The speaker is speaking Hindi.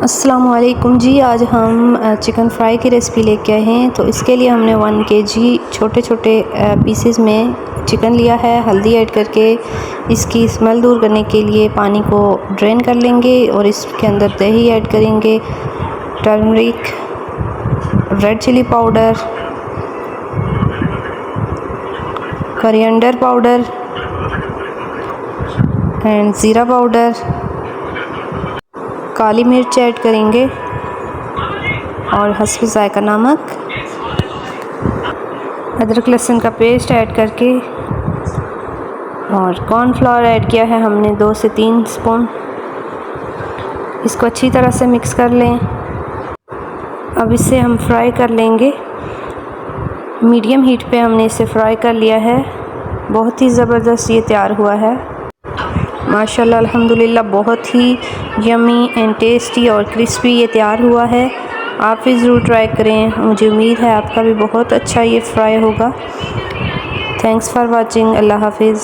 अस्सलामुअलैकुम जी। आज हम चिकन फ्राई की रेसिपी लेके आए हैं। तो इसके लिए हमने 1 kg छोटे छोटे पीसेस में चिकन लिया है। हल्दी ऐड करके इसकी स्मेल दूर करने के लिए पानी को ड्रेन कर लेंगे और इसके अंदर दही ऐड करेंगे, turmeric, red chili powder, coriander powder and ज़ीरा पाउडर, काली मिर्च ऐड करेंगे और हस्ब ज़ायक़ा नमक, अदरक लहसुन का पेस्ट ऐड करके और कॉर्नफ्लावर ऐड किया है हमने 2 से 3 स्पून। इसको अच्छी तरह से मिक्स कर लें। अब इसे हम फ्राई कर लेंगे। मीडियम हीट पे हमने इसे फ्राई कर लिया है। बहुत ही ज़बरदस्त ये तैयार हुआ है माशाल्लाह, अल्हम्दुलिल्लाह। बहुत ही यमी एंड टेस्टी और क्रिस्पी ये तैयार हुआ है। आप भी ज़रूर ट्राई करें। मुझे उम्मीद है आपका भी बहुत अच्छा ये फ्राई होगा। Thanks for watching. अल्लाह हाफिज़।